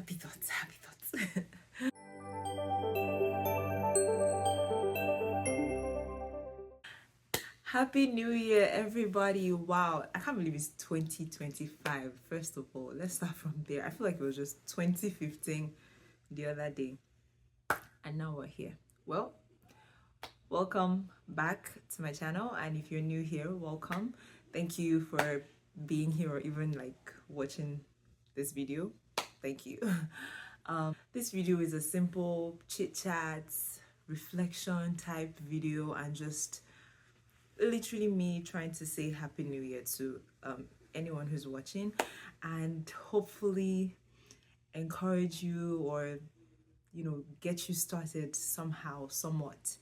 Happy thoughts, happy thoughts. Happy New Year, everybody. Wow, I can't believe it's 2025. First of all, let's start from there. I feel like it was just 2015 the other day, and now we're here. Well, welcome back to my channel, and if you're new here, welcome. Thank you for being here or even like watching this video. Thank you. This video is a simple chit chat reflection type video, and just literally me trying to say Happy New Year to anyone who's watching, and hopefully encourage you, or get you started somehow, somewhat,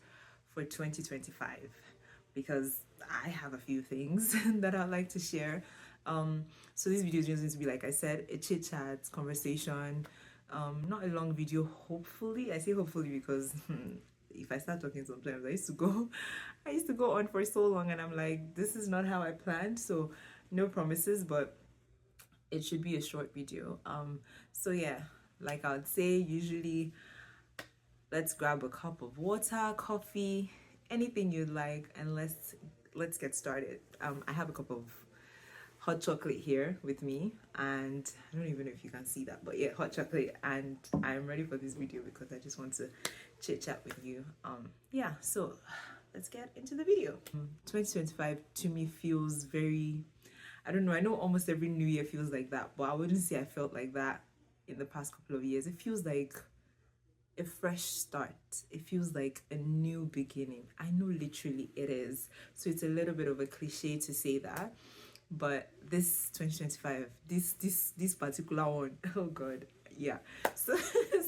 for 2025, because I have a few things that I'd like to share. So this video is just going to be, like I said, a chit chat conversation, not a long video. Hopefully, I say hopefully because if I start talking sometimes, I used to go on for so long, and I'm like, this is not how I planned. So no promises, but it should be a short video. So yeah, like I would say, usually, let's grab a cup of water, coffee, anything you'd like, and let's get started. I have a cup of hot chocolate here with me, and I don't even know if you can see that, but yeah, hot chocolate, and I'm ready for this video because I just want to chit chat with you. Yeah, so let's get into the video. 2025 to me feels very, I don't know, I know almost every new year feels like that, but I wouldn't say I felt like that in the past couple of years. It feels like a fresh start. It feels like a new beginning. I know literally it is. So it's a little bit of a cliche to say that, but this 2025, this particular one, oh god, yeah. So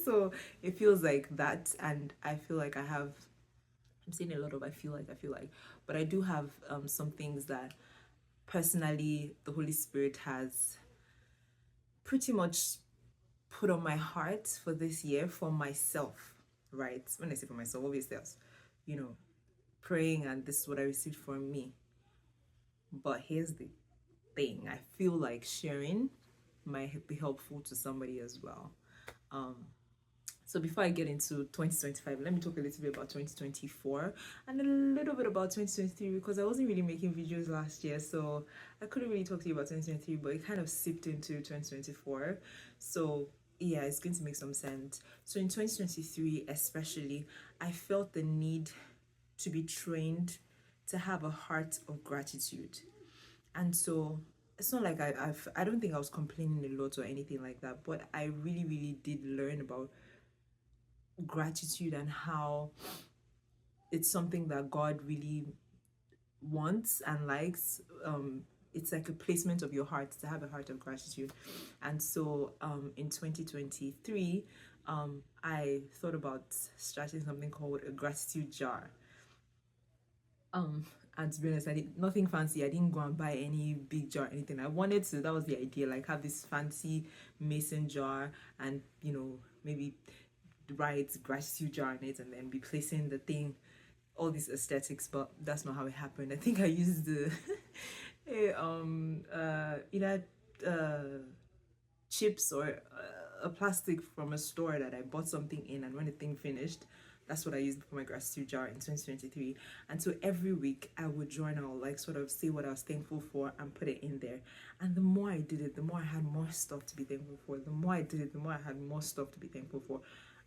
so it feels like that, and I feel like I'm saying a lot of I feel like, but I do have some things that personally the Holy Spirit has pretty much put on my heart for this year, for myself, right? When I say for myself, obviously I was, praying, and this is what I received from me. But here's the thing, I feel like sharing might be helpful to somebody as well. So before I get into 2025, let me talk a little bit about 2024 and a little bit about 2023, because I wasn't really making videos last year, so I couldn't really talk to you about 2023, but it kind of sipped into 2024. So yeah, it's going to make some sense. So in 2023 especially, I felt the need to be trained to have a heart of gratitude. And so it's not like I don't think I was complaining a lot or anything like that, but I really, really did learn about gratitude and how it's something that God really wants and likes. It's like a placement of your heart to have a heart of gratitude. And so in 2023, I thought about starting something called a gratitude jar. And to be honest, I did nothing fancy. I didn't go and buy any big jar or anything. I wanted to, that was the idea, like have this fancy mason jar, and maybe write gratitude jar in it, and then be placing the thing, all these aesthetics. But that's not how it happened. I think I used the either chips or a plastic from a store that I bought something in, and when the thing finished, that's what I used for my gratitude jar in 2023. And so every week I would journal, like sort of say what I was thankful for and put it in there. And the more I did it, the more I had more stuff to be thankful for. The more I did it, the more I had more stuff to be thankful for.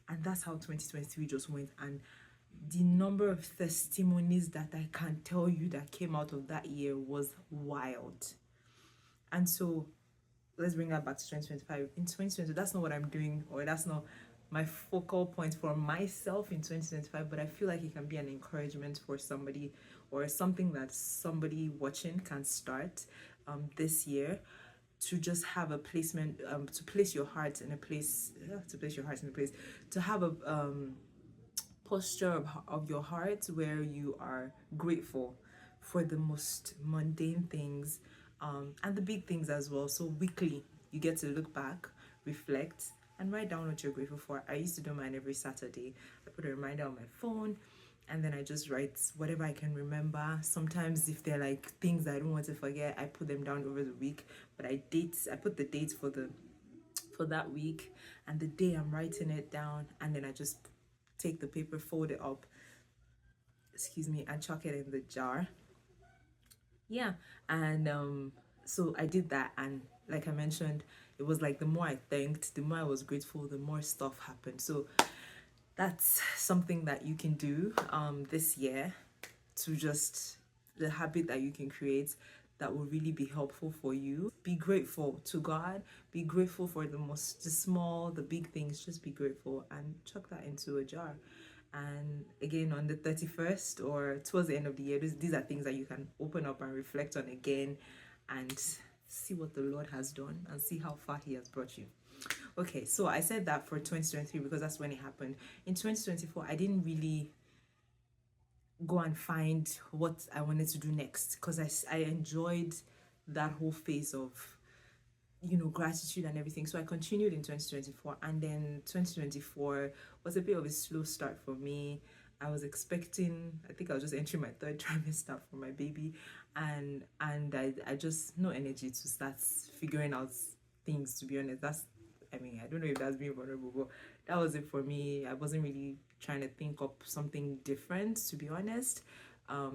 And that's how 2023 just went. And the number of testimonies that I can tell you that came out of that year was wild. And so let's bring that back to 2025. In 2020, that's not what I'm doing, or that's not my focal point for myself in 2025, but I feel like it can be an encouragement for somebody, or something that somebody watching can start this year, to just have a placement, to place your heart in a place, to have a posture of your heart where you are grateful for the most mundane things, and the big things as well. So weekly, you get to look back, reflect, and write down what you're grateful for. I used to do mine every Saturday. I put a reminder on my phone, and then I just write whatever I can remember. Sometimes if they're like things I don't want to forget, I put them down over the week. But I put the dates for for that week, and the day I'm writing it down, and then I just take the paper, fold it up, excuse me, and chuck it in the jar. Yeah. And so I did that, and like I mentioned, it was like the more I thanked, the more I was grateful, the more stuff happened. So that's something that you can do this year, to just the habit that you can create that will really be helpful for you. Be grateful to God, be grateful for the small, the big things. Just be grateful and chuck that into a jar. And again, on the 31st or towards the end of the year, these are things that you can open up and reflect on again, and see what the Lord has done and see how far He has brought you. Okay, so I said that for 2023 because that's when it happened. In 2024, I didn't really go and find what I wanted to do next, because I enjoyed that whole phase of, you know, gratitude and everything. So I continued in 2024, and then 2024 was a bit of a slow start for me. I was expecting, I think I was just entering my third trimester for my baby, and I just no energy to start figuring out things, to be honest. I mean, I don't know if that's being vulnerable, but that was it for me. I wasn't really trying to think up something different, to be honest.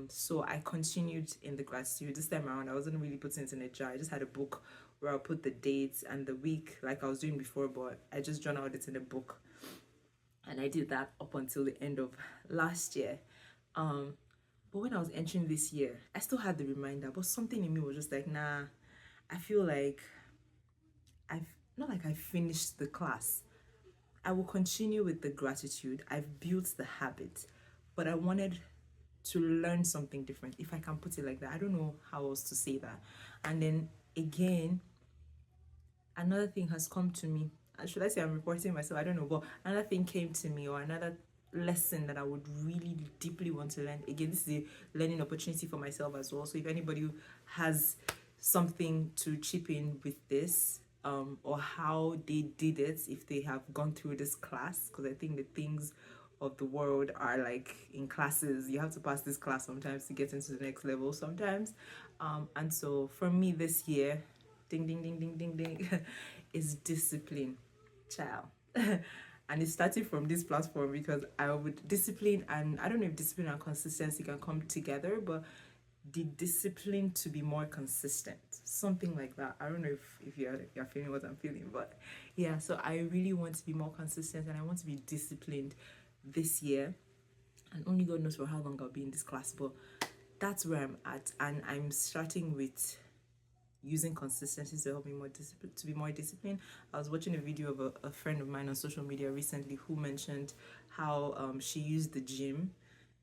So I continued in the gratitude. This time around, I wasn't really putting it in a jar. I just had a book where I'll put the dates and the week like I was doing before, but I just journaled it in a book. And I did that up until the end of last year. But when I was entering this year, I still had the reminder, but something in me was just like, nah, I feel like I finished the class. I will continue with the gratitude. I've built the habit, but I wanted to learn something different, if I can put it like that. I don't know how else to say that. And then again, another thing has come to me. Should I say I'm reporting myself? I don't know, but another thing came to me, or another lesson that I would really deeply want to learn. Again, this is a learning opportunity for myself as well. So if anybody has something to chip in with this, or how they did it, if they have gone through this class, because I think the things of the world are like in classes. You have to pass this class sometimes to get into the next level sometimes. And so for me this year, ding ding ding ding ding ding, is discipline, child. And it started from this platform, because I would discipline, and I don't know if discipline and consistency can come together, but the discipline to be more consistent, something like that. I don't know if you're feeling what I'm feeling, but yeah. So I really want to be more consistent, and I want to be disciplined this year, and only God knows for how long I'll be in this class, but that's where I'm at. And I'm starting with using consistency to help me to be more disciplined. I was watching a video of a friend of mine on social media recently who mentioned how she used the gym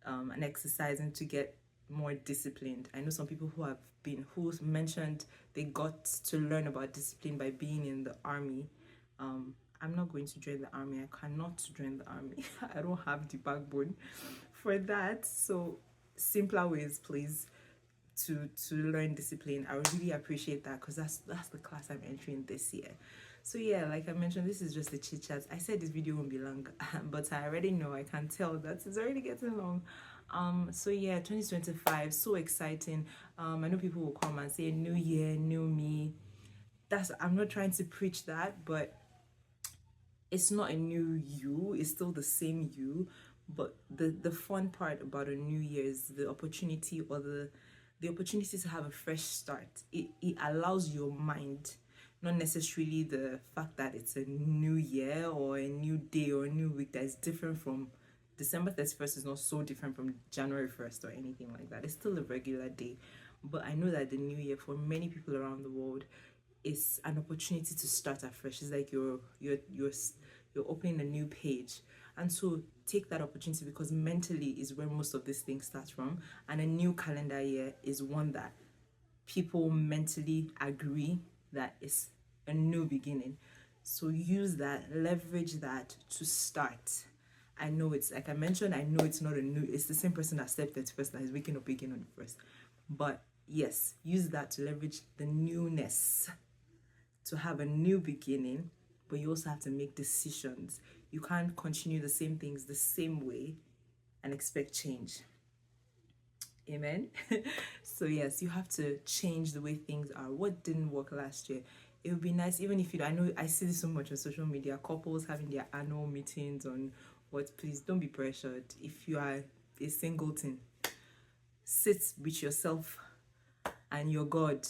and exercising to get more disciplined. I know some people who mentioned they got to learn about discipline by being in the army. I'm not going to join the army. I cannot join the army. I don't have the backbone for that. So simpler ways, please, to learn discipline. I would really appreciate that, because that's the class I'm entering this year. So yeah, like I mentioned, this is just a chit chat. I said this video won't be long, but I already know, I can tell that it's already getting long. So yeah, 2025, so exciting. I know people will come and say new year, new me. I'm not trying to preach that, but it's not a new you, it's still the same you. But the fun part about a new year is the opportunity, or the opportunity to have a fresh start. It allows your mind, not necessarily the fact that it's a new year or a new day or a new week that is different from December 31st, is not so different from January 1st or anything like that. It's still a regular day. But I know that the new year, for many people around the world, is an opportunity to start afresh. It's like you're opening a new page. And so take that opportunity, because mentally is where most of these things start from. And a new calendar year is one that people mentally agree that is a new beginning. So use that, leverage that to start. I know it's, like I mentioned, I know it's not it's the same person that stepped 31st that is waking up again on the first. But yes, use that to leverage the newness, to have a new beginning. But you also have to make decisions. You can't continue the same things the same way and expect change. Amen. So yes, you have to change the way things are. What didn't work last year, it would be nice, even if you, I know I see this so much on social media, couples having their annual meetings on what, please don't be pressured. If you are a singleton, sit with yourself and your God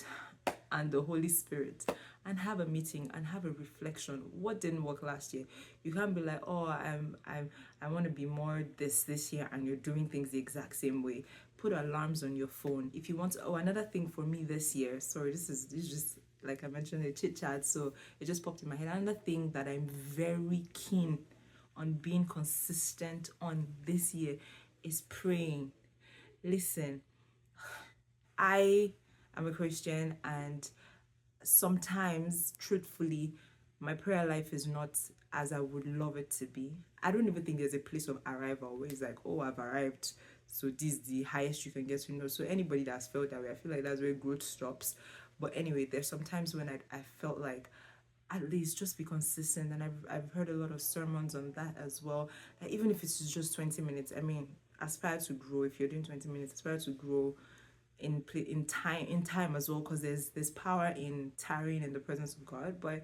and the Holy Spirit and have a meeting and have a reflection. What didn't work last year? You can't be like, oh, I want to be more this year, and you're doing things the exact same way. Put alarms on your phone. If you want to, oh, another thing for me this year, sorry, this is just like I mentioned, a chit chat, so it just popped in my head. Another thing that I'm very keen on being consistent on this year is praying. Listen, I am a Christian, and sometimes, truthfully, my prayer life is not as I would love it to be. I don't even think there's a place of arrival where it's like, oh, I've arrived, so this is the highest you can get to know. So anybody that's felt that way, I feel like that's where growth stops. But anyway, there's sometimes when I felt like, at least just be consistent, and I've heard a lot of sermons on that as well. Like, even if it's just 20 minutes, I mean, aspire to grow. If you're doing 20 minutes, aspire to grow in time as well, because there's power in tarrying in the presence of God. But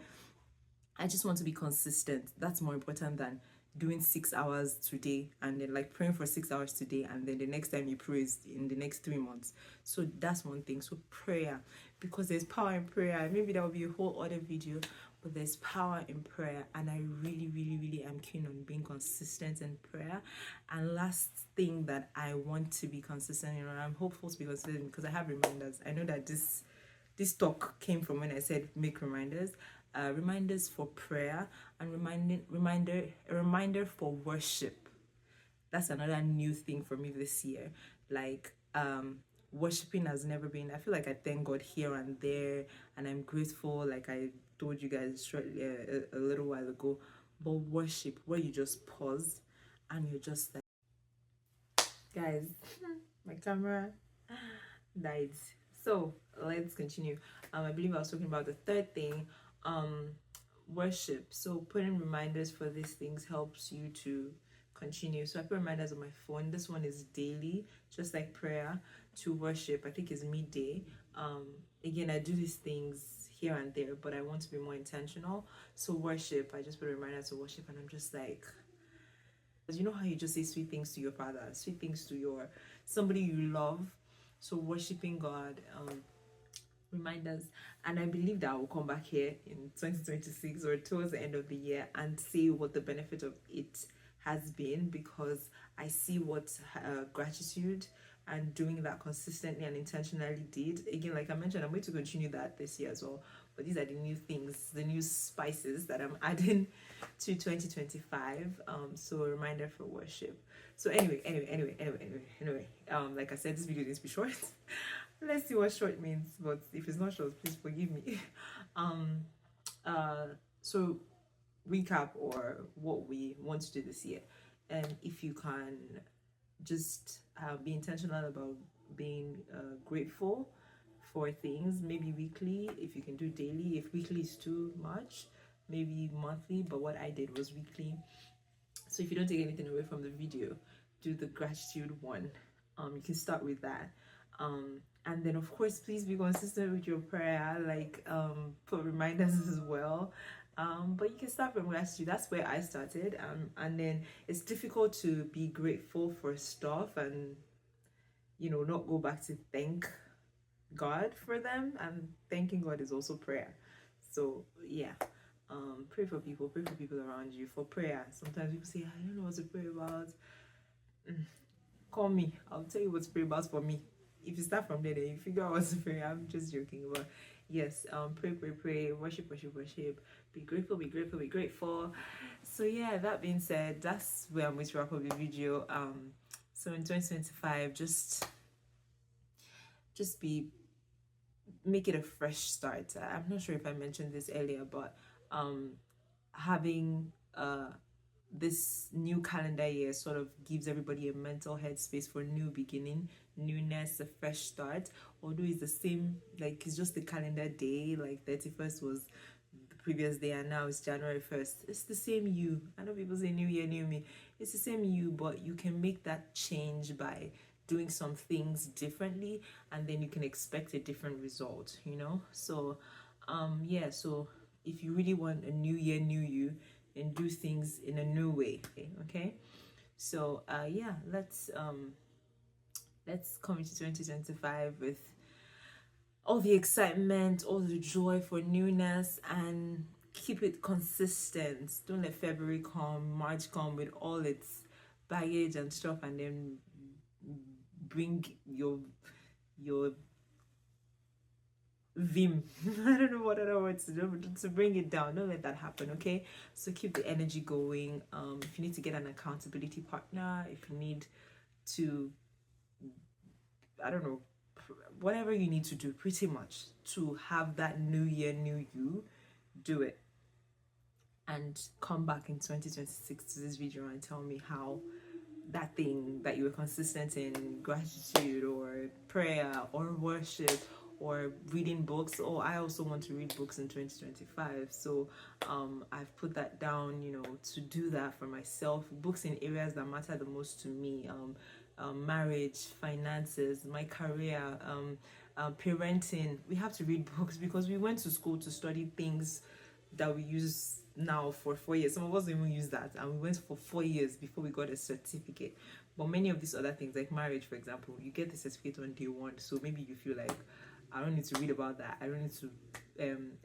I just want to be consistent. That's more important than doing 6 hours today and then like praying for 6 hours today, and then the next time you pray is in the next 3 months. So that's one thing. So prayer, because there's power in prayer. Maybe that will be a whole other video, but there's power in prayer, and I really am keen on being consistent in prayer. And last thing that I want to be consistent in, and I'm hopeful to be consistent because I have reminders. I know that this talk came from when I said make reminders. Reminders for prayer, and a reminder for worship. That's another new thing for me this year. Like, worshiping has never been, I feel like I thank God here and there, and I'm grateful, like I told you guys shortly a little while ago. But worship, where you just pause and you're just like, guys, my camera died. So let's continue. I believe I was talking about the third thing, worship. So putting reminders for these things helps you to continue. So I put reminders on my phone. This one is daily, just like prayer. To worship, I think is midday. Again, I do these things here and there, but I want to be more intentional. So worship, I just put a reminder to worship, and I'm just like, you know how you just say sweet things to your father, sweet things to your somebody you love. So worshiping God, reminders. And I believe that I will come back here in 2026 or towards the end of the year and see what the benefit of it has been, because I see what gratitude and doing that consistently and intentionally did. Again, like I mentioned, I'm going to continue that this year as well. But these are the new things, the new spices that I'm adding to 2025. So a reminder for worship. So anyway, like I said, this video needs to be short. Let's see what short means, but if it's not short, please forgive me. So recap, or what we want to do this year, and if you can just be intentional about being grateful for things, maybe weekly. If you can do daily, if weekly is too much, maybe monthly, but what I did was weekly. So if you don't take anything away from the video, do the gratitude one. You can start with that. And then of course, please be consistent with your prayer, like put reminders as well. But you can start from gratitude. That's where I started. And then it's difficult to be grateful for stuff and, you know, not go back to thank God for them. And thanking God is also prayer. So yeah, pray for people around you for prayer. Sometimes people say, I don't know what to pray about. Call me, I'll tell you what to pray about for me. If you start from there, then you figure out what to pray. I'm just joking, but yes, pray, worship. Be grateful. So yeah, that being said, that's where I'm going to wrap up the video. So in 2025, just make it a fresh start. I'm not sure if I mentioned this earlier, but having this new calendar year sort of gives everybody a mental headspace for new beginning, newness, a fresh start. Although it's the same, like it's just the calendar day, like 31st was the previous day and now it's January 1st. It's the same you. I know people say new year, new me. It's the same you, but you can make that change by doing some things differently, and then you can expect a different result, you know? So Yeah, so if you really want a new year, new you, then do things in a new way. Okay. So yeah, let's come into 2025 with all the excitement, all the joy for newness, and keep it consistent. Don't let February come, March come with all its baggage and stuff, and then bring your vim. I don't know what other words to do, but to bring it down. Don't let that happen, okay? So keep the energy going. If you need to get an accountability partner, if you need to, I don't know, whatever you need to do, pretty much to have that new year, new you, do it. And come back in 2026 to this video and tell me how that thing that you were consistent in, gratitude or prayer or worship or reading books. Oh, I also want to read books in 2025, so I've put that down, to do that for myself. Books in areas that matter the most to me, marriage, finances, my career, parenting. We have to read books because we went to school to study things that we use now for 4 years. Some of us don't even use that, and we went for 4 years before we got a certificate. But many of these other things, like marriage, for example, you get the certificate on day one. So maybe you feel like, I don't need to read about that. I don't need to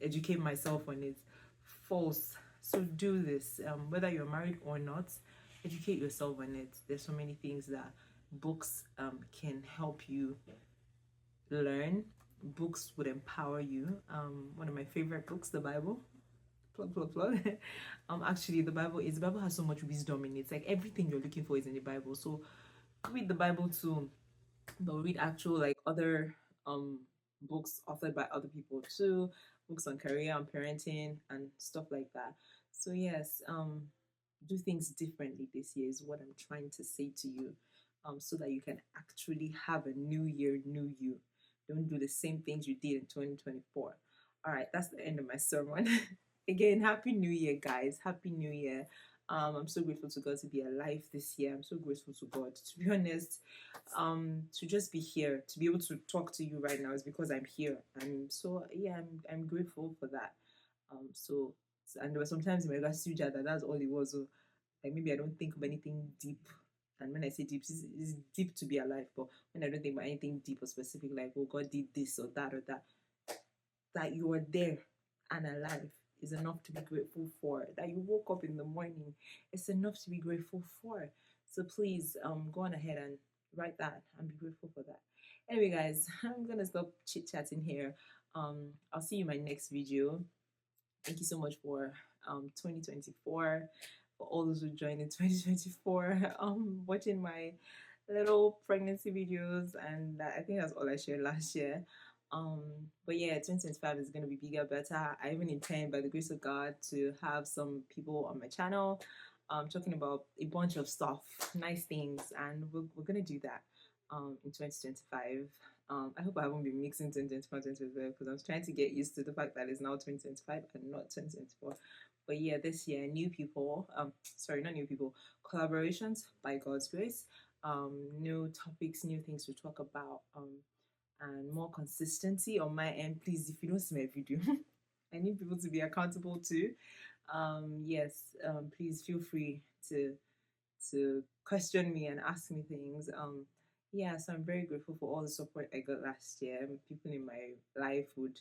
educate myself on it. False. So do this. Whether you're married or not, educate yourself on it. There's so many things that books can help you learn. Books would empower you. One of my favorite books, the Bible. Plug. Actually, the Bible has so much wisdom in it. It's like everything you're looking for is in the Bible. So read the Bible too, but read actual like other books authored by other people too, books on career and parenting and stuff like that. So yes, do things differently this year is what I'm trying to say to you, so that you can actually have a new year, new you. Don't do the same things you did in 2024. All right, that's the end of my sermon. Again, happy new year, guys. Happy new year. I'm so grateful to God to be alive this year. I'm so grateful to God. To be honest, to just be here, to be able to talk to you right now is because I'm here. And so yeah, I'm grateful for that. So and there were sometimes in my last that that's all it was. So like maybe I don't think of anything deep. And when I say deep, it's deep to be alive. But when I don't think about anything deep or specific, like, oh, God did this or that, that you are there and alive is enough to be grateful for. That you woke up in the morning, it's enough to be grateful for. So please go on ahead and write that and be grateful for that. Anyway, guys, I'm gonna stop chit-chatting here. I'll see you in my next video. Thank you so much for 2024, for all those who joined in 2024, watching my little pregnancy videos, and I think that's all I shared last year. But yeah, 2025 is going to be bigger, better. I even intend, by the grace of God, to have some people on my channel talking about a bunch of stuff, nice things, and we're going to do that in 2025. I hope I won't be mixing 2024 and 2025 because I'm trying to get used to the fact that it's now 2025 and not 2024. But yeah, this year, new people, not new people, collaborations by God's grace, new topics, new things to talk about, and more consistency on my end. Please, if you don't see my video, I need people to be accountable too. Yes, please feel free to question me and ask me things. Yeah, so I'm very grateful for all the support I got last year. People in my life would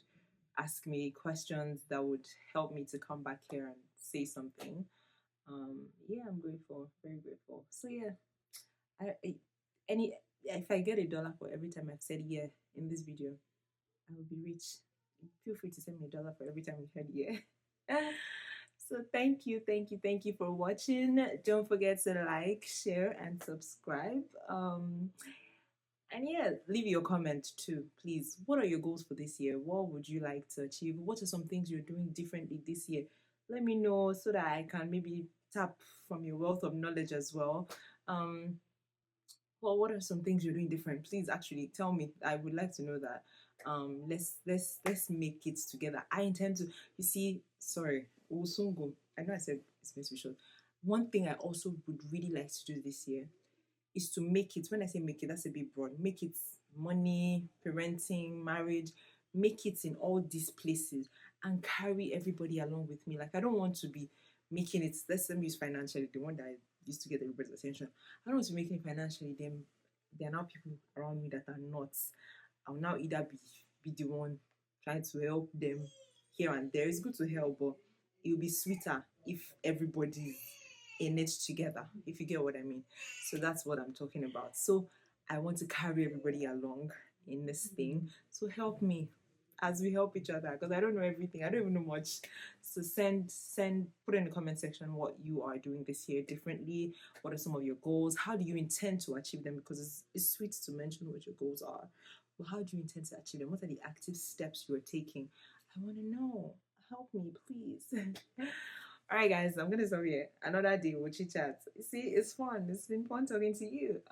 ask me questions that would help me to come back here and say something. Yeah, I'm grateful, very grateful. So yeah, any if I get $1 for every time I've said yeah in this video, I will be rich. Feel free to send me $1 for every time you heard yeah. So thank you for watching. Don't forget to like, share, and subscribe. And yeah, leave your comment too, please. What are your goals for this year? What would you like to achieve? What are some things you're doing differently this year? Let me know so that I can maybe tap from your wealth of knowledge as well. Well, what are some things you're doing different? Please actually tell me. I would like to know that. Let's make it together. I intend to, you see, sorry, we'll soon go. I know I said it's been special. One thing I also would really like to do this year is to make it, when I say make it, that's a bit broad, make it money, parenting, marriage, make it in all these places. and carry everybody along with me. Like, I don't want to be making it, let's say, use financially, the one that I used to get everybody's attention. I don't want to be making it financially. Then there are now people around me that are not. I'll now either be the one trying to help them here and there. It's good to help, but it will be sweeter if everybody's in it together, if you get what I mean. So that's what I'm talking about. So I want to carry everybody along in this thing. So help me as we help each other, because I don't know everything. I don't even know much. So put in the comment section what you are doing this year differently. What are some of your goals? How do you intend to achieve them? Because it's sweet to mention what your goals are, but how do you intend to achieve them? What are the active steps you are taking? I want to know. Help me, please. All right, guys, I'm gonna stop here. Another day we'll chit chat. See, it's fun. It's been fun talking to you.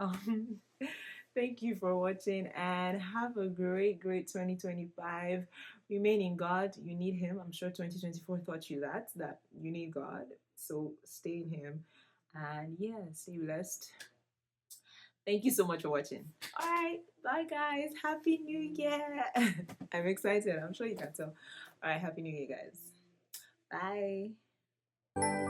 Thank you for watching and have a great 2025. Remain in God. You need Him. I'm sure 2024 taught you that you need God. So stay in Him. And yeah, stay blessed. Thank you so much for watching. All right, bye guys. Happy New Year. I'm excited. I'm sure you can tell. All right, Happy New Year, guys. Bye.